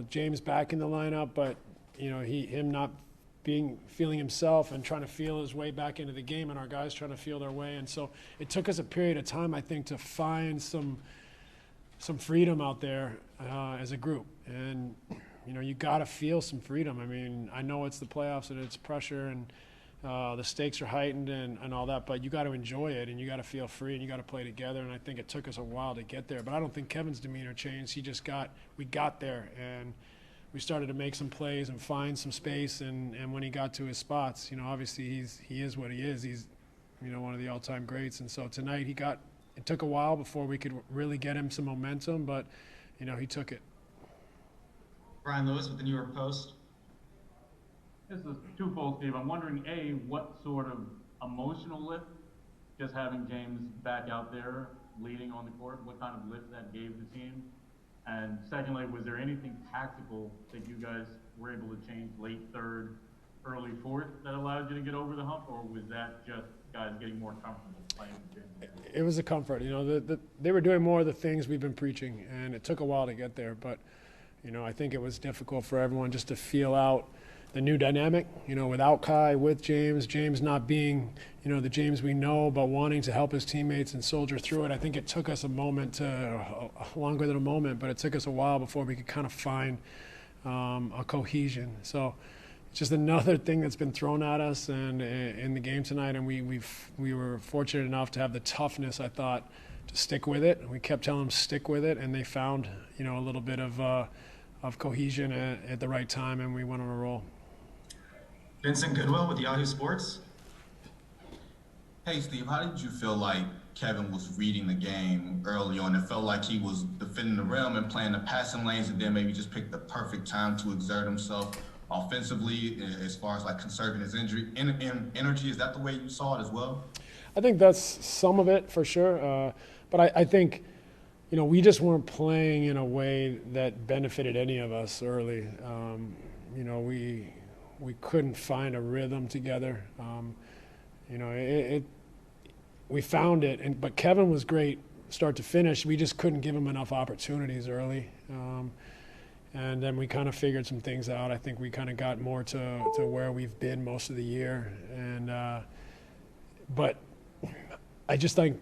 with James back in the lineup, but, him not feeling himself and trying to feel his way back into the game, and our guys trying to feel their way. And so it took us a period of time, I think, to find some freedom out there as a group. And, you got to feel some freedom. I mean, I know it's the playoffs and it's pressure and the stakes are heightened and all that, but you got to enjoy it and you got to feel free and you got to play together. And I think it took us a while to get there, but I don't think Kevin's demeanor changed. We got there and we started to make some plays and find some space. And when he got to his spots, obviously he is what he is. He's, one of the all-time greats. And so tonight it took a while before we could really get him some momentum, but, he took it. Brian Lewis with the New York Post. This is twofold, Steve. I'm wondering, A, what sort of emotional lift, just having James back out there leading on the court, what kind of lift that gave the team? And secondly, was there anything tactical that you guys were able to change late third, early fourth that allowed you to get over the hump, or was that just guys getting more comfortable playing with James? It was a comfort. They were doing more of the things we've been preaching, and it took a while to get there, but I think it was difficult for everyone just to feel out the new dynamic, without Kai, with James not being, the James we know, but wanting to help his teammates and soldier through it. I think it took us a moment longer than a moment, but it took us a while before we could kind of find a cohesion. So it's just another thing that's been thrown at us and in the game tonight, and we were fortunate enough to have the toughness, I thought, to stick with it. We kept telling them stick with it, and they found, a little bit of cohesion at the right time, and we went on a roll. Vincent Goodwill with Yahoo Sports. Hey, Steve, how did you feel like Kevin was reading the game early on? It felt like he was defending the rim and playing the passing lanes, and then maybe just picked the perfect time to exert himself offensively as far as like conserving his energy. Is that the way you saw it as well? I think that's some of it for sure. But I think, we just weren't playing in a way that benefited any of us early. We couldn't find a rhythm together. We found it, but Kevin was great start to finish. We just couldn't give him enough opportunities early. And then we kind of figured some things out. I think we kind of got more to where we've been most of the year. But I just think,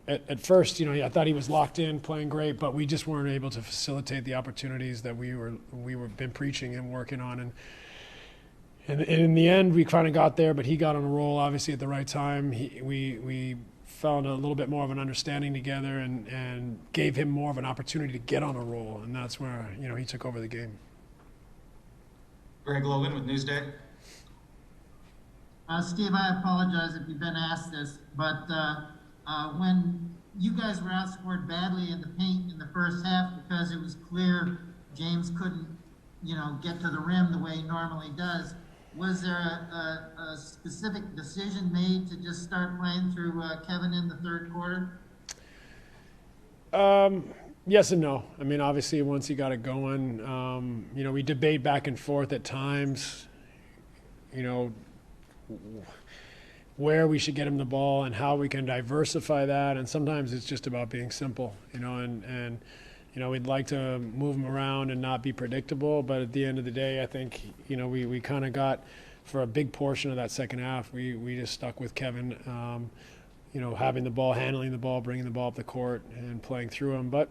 at first, I thought he was locked in, playing great, but we just weren't able to facilitate the opportunities that we were been preaching and working on. And in the end, we kind of got there, but he got on a roll, obviously, at the right time. We found a little bit more of an understanding together and gave him more of an opportunity to get on a roll, and that's where, he took over the game. Greg Logan with Newsday. Steve, I apologize if you've been asked this, but when you guys were outscored badly in the paint in the first half because it was clear James couldn't, get to the rim the way he normally does, was there a specific decision made to just start playing through Kevin in the third quarter? Yes and no. I mean, obviously, once he got it going, we debate back and forth at times, where we should get him the ball and how we can diversify that. And sometimes it's just about being simple, and we'd like to move him around and not be predictable. But at the end of the day, I think, we kind of got, for a big portion of that second half, we just stuck with Kevin, having the ball, handling the ball, bringing the ball up the court and playing through him. But,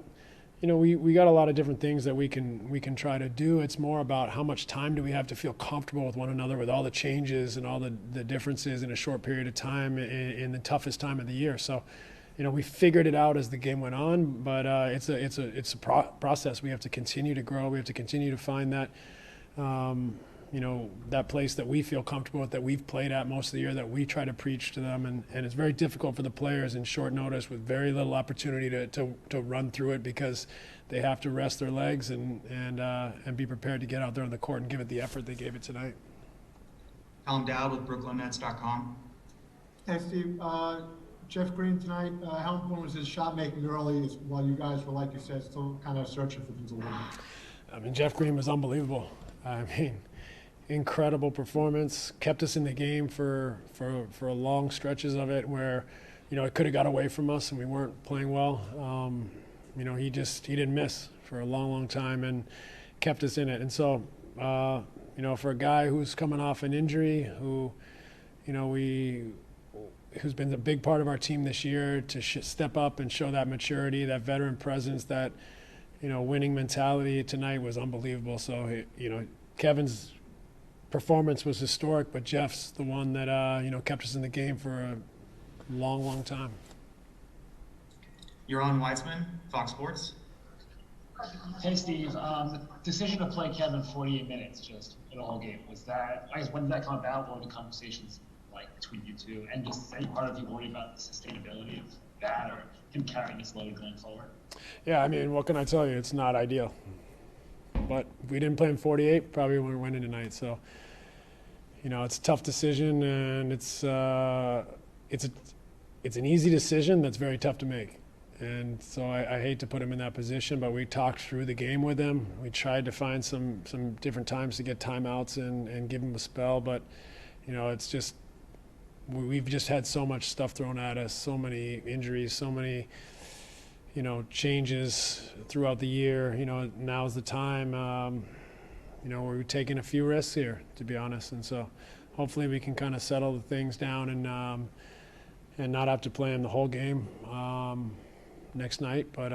we got a lot of different things that we can try to do. It's more about how much time do we have to feel comfortable with one another with all the changes and all the differences in a short period of time in the toughest time of the year. So, we figured it out as the game went on, but it's a process. We have to continue to grow. We have to continue to find that, that place that we feel comfortable with, that we've played at most of the year, that we try to preach to them. And it's very difficult for the players in short notice with very little opportunity to run through it, because they have to rest their legs and be prepared to get out there on the court and give it the effort they gave it tonight. Tom Dowd with BrooklynNets.com. Hey, Steve. Jeff Green tonight, how important was his shot making early while you guys were, like you said, still kind of searching for things a little bit? I mean, Jeff Green was unbelievable. I mean, incredible performance. Kept us in the game for long stretches of it where, it could have got away from us and we weren't playing well. He didn't miss for a long, long time and kept us in it. And so, you know, for a guy who's coming off an injury, who, you know, who's been a big part of our team this year, to step up and show that maturity, that veteran presence, that, you know, winning mentality tonight was unbelievable. So, you know, Kevin's performance was historic, but Jeff's the one that, you know, kept us in the game for a long, long time. Yaron Weitzman, Fox Sports. Hey Steve, the decision to play Kevin 48 minutes just in the whole game, was that, I guess, when did that come about? What were the conversations like between you two? And just any part of you worried about the sustainability of that or him carrying this load going forward? Yeah, I mean, what can I tell you? It's not ideal. But if we didn't play him 48, probably wouldn't win tonight. So, you know, it's a tough decision, and it's an easy decision that's very tough to make. And so I hate to put him in that position, but we talked through the game with him. We tried to find some different times to get timeouts and give him a spell. But, you know, it's just, we've just had so much stuff thrown at us, so many injuries, so many, you know, changes throughout the year. You know, now's the time, you know, we're taking a few risks here, to be honest. And so hopefully we can kind of settle the things down and not have to play him the whole game next night. But,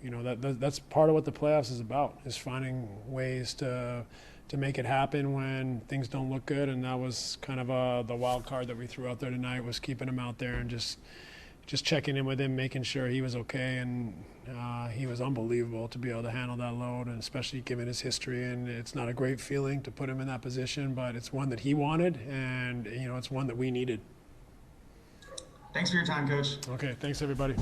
you know, that's part of what the playoffs is about, is finding ways to make it happen when things don't look good. And that was kind of the wild card that we threw out there tonight, was keeping him out there and just checking in with him, making sure he was okay. And he was unbelievable to be able to handle that load, and especially given his history. And it's not a great feeling to put him in that position, but it's one that he wanted, and, you know, it's one that we needed. Thanks for your time, Coach. Okay, thanks everybody.